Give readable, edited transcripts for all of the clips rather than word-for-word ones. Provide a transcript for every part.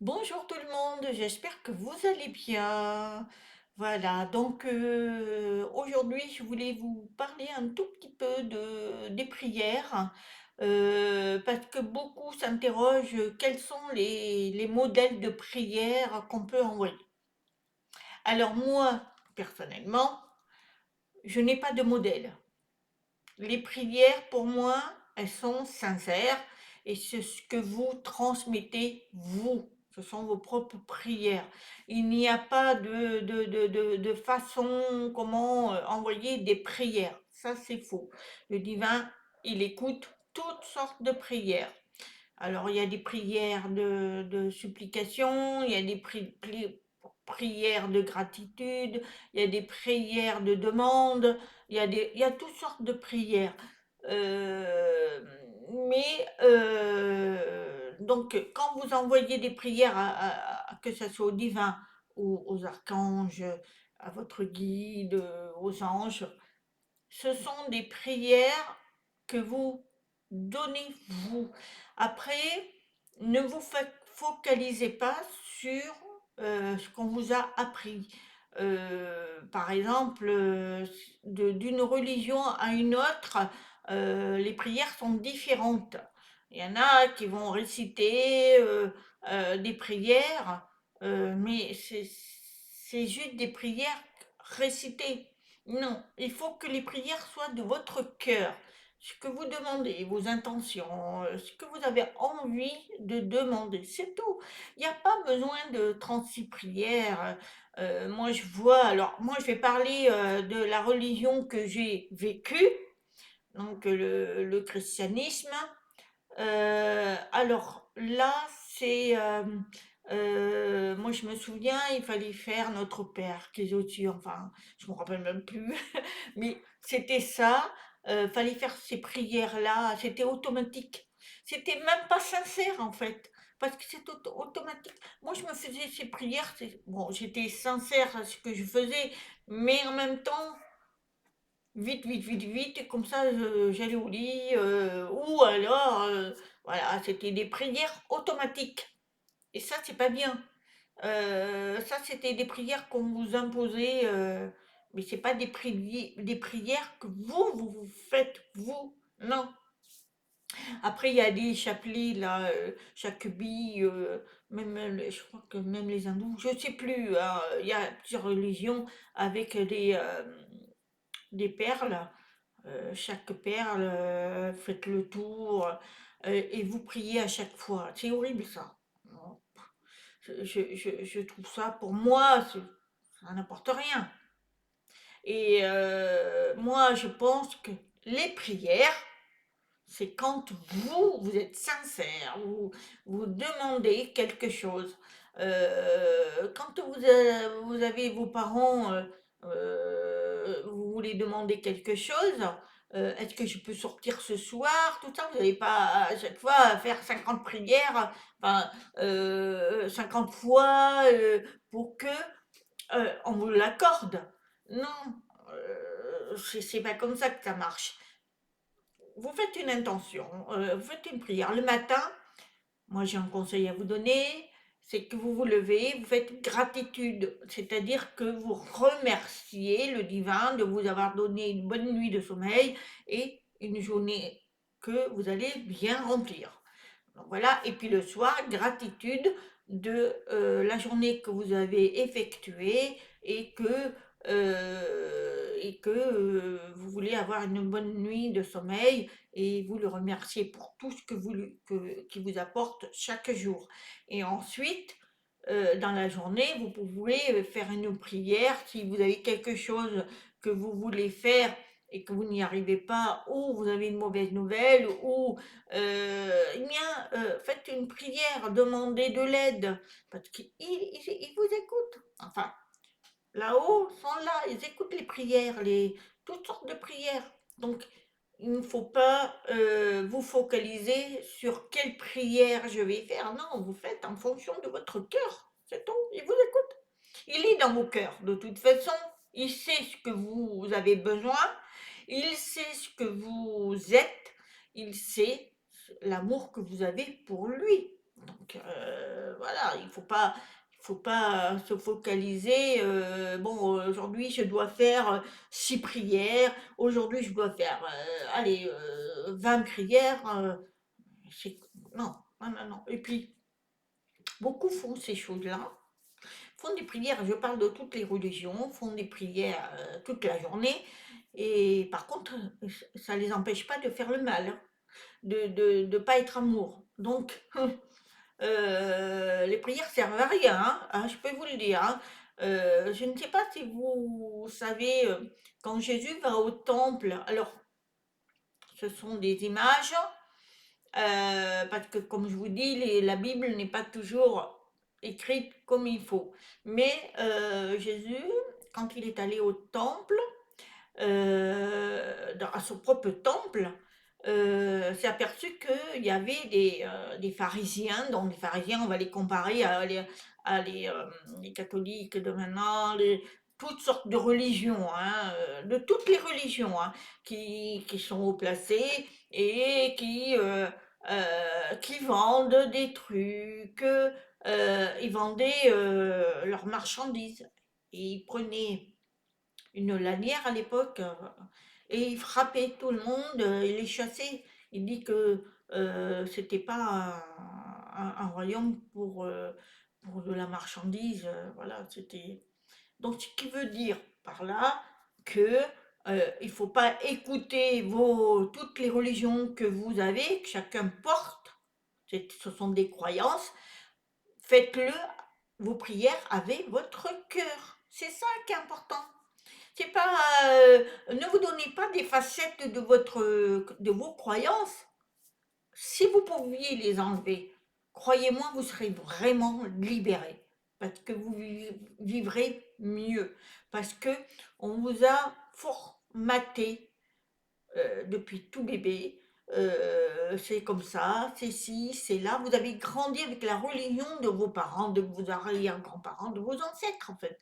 Bonjour tout le monde, j'espère que vous allez bien. Voilà, donc aujourd'hui je voulais vous parler un tout petit peu des prières parce que beaucoup s'interrogent quels sont les modèles de prières qu'on peut envoyer. Alors moi, personnellement, je n'ai pas de modèle. Les prières, pour moi, elles sont sincères et c'est ce que vous transmettez, vous. Ce sont vos propres prières. Il n'y a pas de façon comment envoyer des prières. Ça, c'est faux. Le divin, il écoute toutes sortes de prières. Alors, il y a des prières de supplication, il y a des prières de gratitude, il y a des prières de demande, il y a toutes sortes de prières. Euh, donc, quand vous envoyez des prières, que ce soit au divin, aux archanges, à votre guide, aux anges, ce sont des prières que vous donnez vous. Après, ne vous focalisez pas sur ce qu'on vous a appris. Par exemple, d'une religion à une autre, les prières sont différentes. Il y en a qui vont réciter des prières, mais c'est juste des prières récitées. Non, il faut que les prières soient de votre cœur. Ce que vous demandez, vos intentions, ce que vous avez envie de demander, c'est tout. Il n'y a pas besoin de 36 prières. Moi, je vois, alors, moi, je vais parler de la religion que j'ai vécue, donc le christianisme. Alors là, moi je me souviens, il fallait faire Notre Père qui est au-dessus, enfin, je me rappelle même plus, mais c'était ça, fallait faire ces prières-là, c'était automatique. C'était même pas sincère en fait, parce que c'est automatique. Moi je me faisais ces prières, bon, j'étais sincère à ce que je faisais, mais en même temps, vite, vite, vite, vite, et comme ça, j'allais au lit, ou alors, voilà, c'était des prières automatiques. Et ça, c'est pas bien. Ça, c'était des prières qu'on vous imposait, mais c'est pas des prières que vous faites, vous. Non. Après, il y a des chapelets, là, chaque bille, même, je crois que même les hindous, je sais plus, hein, il y a plusieurs religions avec des perles. Chaque perle, faites le tour, et vous priez à chaque fois. C'est horrible ça. Non, je trouve ça, pour moi, ça n'apporte rien. Et moi, je pense que les prières, c'est quand vous êtes sincère, vous demandez quelque chose. Quand vous avez vos parents, vous voulez demander quelque chose, est-ce que je peux sortir ce soir? Tout ça, vous n'allez pas à chaque fois faire 50 prières, enfin, 50 fois pour que on vous l'accorde. Non, c'est pas comme ça que ça marche. Vous faites une intention, vous faites une prière. Le matin, moi j'ai un conseil à vous donner, c'est que vous vous levez, vous faites gratitude, c'est-à-dire que vous remerciez le divin de vous avoir donné une bonne nuit de sommeil et une journée que vous allez bien remplir. Donc voilà, et puis le soir, gratitude de la journée que vous avez effectuée et que vous voulez avoir une bonne nuit de sommeil et vous le remerciez pour tout ce que qui vous apporte chaque jour. Et ensuite, dans la journée, vous pouvez faire une prière si vous avez quelque chose que vous voulez faire et que vous n'y arrivez pas, ou vous avez une mauvaise nouvelle, ou eh bien, faites une prière, demandez de l'aide, parce qu'ils vous écoutent. Enfin, là-haut sont là, ils écoutent les prières, toutes sortes de prières. Donc, il ne faut pas vous focaliser sur quelle prière je vais faire. Non, vous faites en fonction de votre cœur. C'est tout. Il vous écoute. Il est dans vos cœurs. De toute façon, il sait ce que vous avez besoin. Il sait ce que vous êtes. Il sait l'amour que vous avez pour lui. Donc, voilà. ça. Il faut pas se focaliser. Bon, aujourd'hui, je dois faire 6 prières. Aujourd'hui, je dois faire, allez, 20 prières. C'est- non, non, non, non. Et puis, beaucoup font ces choses-là, font des prières. Je parle de toutes les religions, font des prières toute la journée. Et par contre, ça les empêche pas de faire le mal, hein, de pas être amour. Donc, les prières servent à rien, hein, je peux vous le dire, hein. Je ne sais pas si vous savez, quand Jésus va au temple, alors ce sont des images, parce que comme je vous dis, la Bible n'est pas toujours écrite comme il faut. Mais Jésus, quand il est allé au temple, à son propre temple, s'est aperçu qu'il y avait des pharisiens, donc les pharisiens, on va les comparer les catholiques de maintenant, toutes sortes de religions, hein, de toutes les religions, hein, qui sont haut placées et qui vendent des trucs, ils vendaient leurs marchandises. Et ils prenaient une lanière à l'époque, et il frappait tout le monde, il les chassait. Il dit que c'était pas un royaume pour de la marchandise, voilà, c'était. Donc, ce qui veut dire par là que il faut pas écouter toutes les religions que vous avez, que chacun porte. Ce sont des croyances. Faites-le, vos prières avec votre cœur. C'est ça qui est important. C'est pas, ne vous donnez pas des facettes de vos croyances. Si vous pouviez les enlever, croyez-moi, vous serez vraiment libéré. Parce que vous vivrez mieux. Parce que on vous a formaté depuis tout bébé. C'est comme ça, c'est ci, c'est là. Vous avez grandi avec la religion de vos parents, de vos arrière-grands-parents, de vos ancêtres en fait.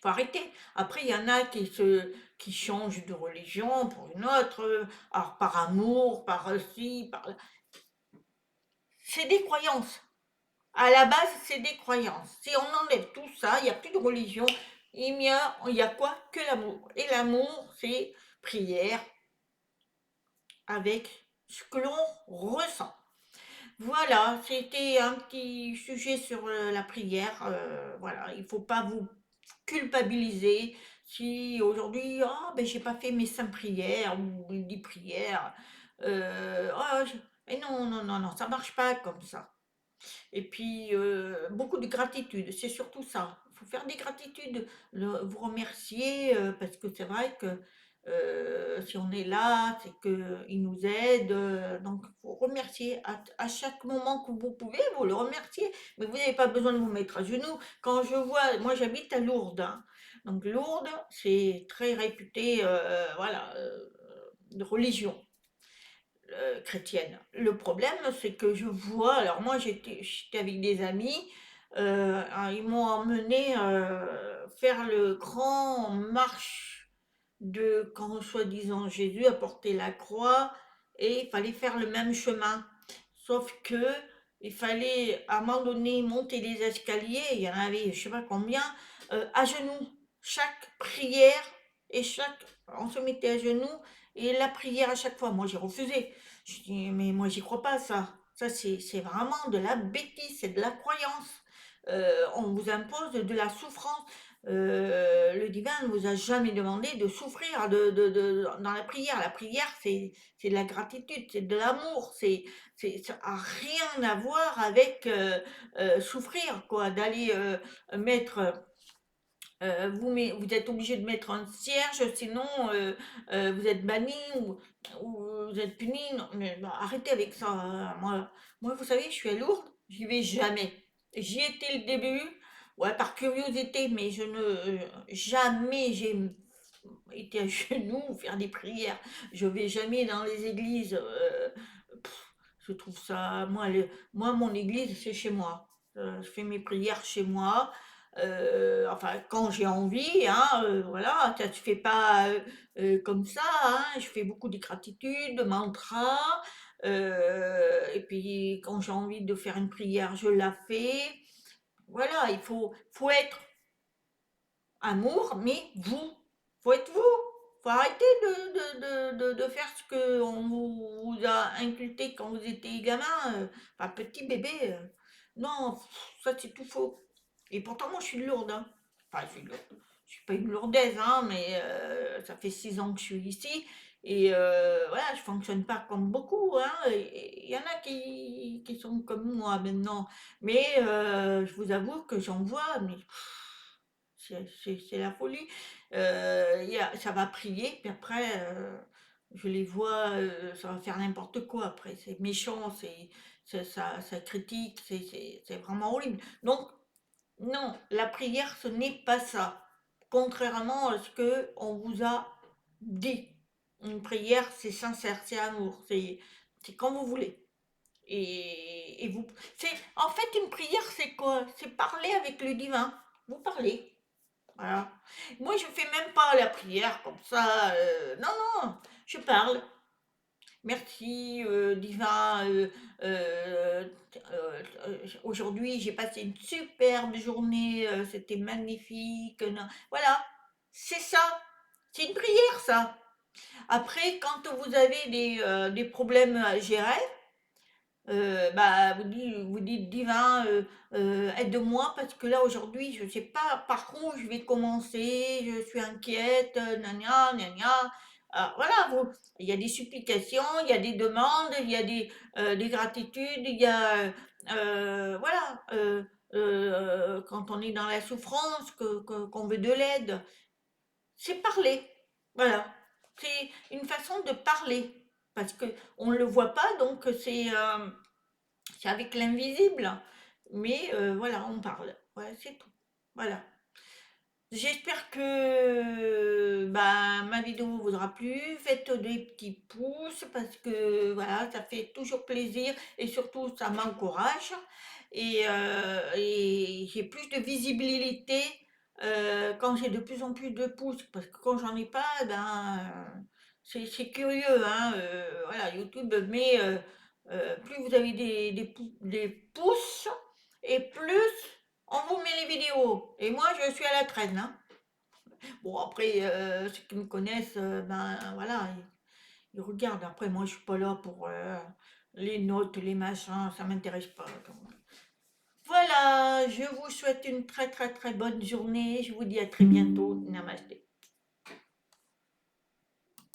Faut arrêter. Après, il y en a qui changent de religion pour une autre, alors par amour, par ci, par là. C'est des croyances. À la base, c'est des croyances. Si on enlève tout ça, il n'y a plus de religion. Il y a quoi? Que l'amour. Et l'amour, c'est prière avec ce que l'on ressent. Voilà, c'était un petit sujet sur la prière. Voilà, il ne faut pas vous culpabiliser si aujourd'hui, ah ben j'ai pas fait mes 5 prières ou les 10 prières. Ah, et non, non, non, non, ça marche pas comme ça. Et puis, beaucoup de gratitude, c'est surtout ça. Il faut faire des gratitudes, vous remercier, parce que c'est vrai que si on est là, c'est qu'il nous aide. Donc, il faut remercier à chaque moment que vous pouvez, vous le remerciez. Mais vous n'avez pas besoin de vous mettre à genoux. Quand je vois, moi j'habite à Lourdes, hein. Donc Lourdes, c'est très réputé, voilà, de religion chrétienne. Le problème, c'est que je vois, alors moi j'étais avec des amis, ils m'ont emmené faire le grand marche de quand soi-disant Jésus a porté la croix et il fallait faire le même chemin. Sauf que il fallait à un moment donné monter les escaliers, il y en avait je sais pas combien, à genoux. Chaque prière et on se mettait à genoux et la prière à chaque fois. Moi j'ai refusé. Je dis, mais moi, j'y crois pas, ça. Ça, c'est vraiment de la bêtise, c'est de la croyance. On vous impose de la souffrance. Le divin ne vous a jamais demandé de souffrir dans la prière. La prière, c'est de la gratitude, c'est de l'amour. Ça n'a rien à voir avec souffrir, quoi. D'aller mettre vous êtes obligé de mettre un cierge, sinon vous êtes banni ou vous êtes puni. Non, mais non, arrêtez avec ça, hein. Moi, vous savez, je suis à Lourdes, j'y vais jamais. J'y étais le début, ouais, par curiosité, mais jamais j'ai été à genoux faire des prières. Je vais jamais dans les églises. Je trouve ça, moi, mon église, c'est chez moi. Je fais mes prières chez moi. Enfin, quand j'ai envie, hein, voilà, ça se fait pas comme ça, hein. Je fais beaucoup de gratitude, de mantras, Et puis quand j'ai envie de faire une prière, je la fais. Voilà, faut être amour, mais vous, faut être vous. Faut arrêter de faire ce que on vous a inculqué quand vous étiez gamin, enfin petit bébé. Non, ça c'est tout faux. Et pourtant moi je suis lourde, hein. Enfin je suis lourde. Je suis pas une lourdaise, hein, mais ça fait 6 ans que je suis ici. Et voilà, je fonctionne pas comme beaucoup, hein. Il y en a qui sont comme moi maintenant. Mais je vous avoue que j'en vois, mais c'est la folie. Ça va prier, puis après, je les vois, ça va faire n'importe quoi après. C'est méchant, ça critique, c'est vraiment horrible. Donc, non, la prière, ce n'est pas ça. Contrairement à ce que on vous a dit. Une prière, c'est sincère, c'est amour, c'est quand vous voulez. Et vous, en fait, une prière, c'est quoi? C'est parler avec le divin. Vous parlez. Voilà. Moi, je fais même pas la prière comme ça. Non, non, je parle. Merci, divin. Euh, Aujourd'hui, j'ai passé une superbe journée. C'était magnifique. Non. Voilà, c'est ça. C'est une prière, ça. Après, quand vous avez des problèmes à gérer, bah, vous dites divin, aide-moi parce que là aujourd'hui je ne sais pas par où je vais commencer, je suis inquiète, gna gna gna. Voilà, il y a des supplications, il y a des demandes, il y a des gratitudes, il y a, voilà, quand on est dans la souffrance, qu'on veut de l'aide, c'est parler. Voilà, c'est une façon de parler parce que on ne le voit pas, donc c'est avec l'invisible, mais voilà, on parle. Ouais, c'est tout. Voilà. J'espère que bah, ma vidéo vous aura plu. Faites des petits pouces parce que voilà, ça fait toujours plaisir et surtout ça m'encourage. Et j'ai plus de visibilité quand j'ai de plus en plus de pouces parce que quand j'en ai pas, ben c'est curieux, hein. Voilà, YouTube, mais plus vous avez des pouces et plus on vous met les vidéos. Et moi, je suis à la traîne, hein. Bon, après, ceux qui me connaissent, ben voilà, ils regardent. Après, moi, je suis pas là pour les notes, les machins, ça m'intéresse pas. Donc, voilà, je vous souhaite une très très très bonne journée. Je vous dis à très bientôt. Namasté.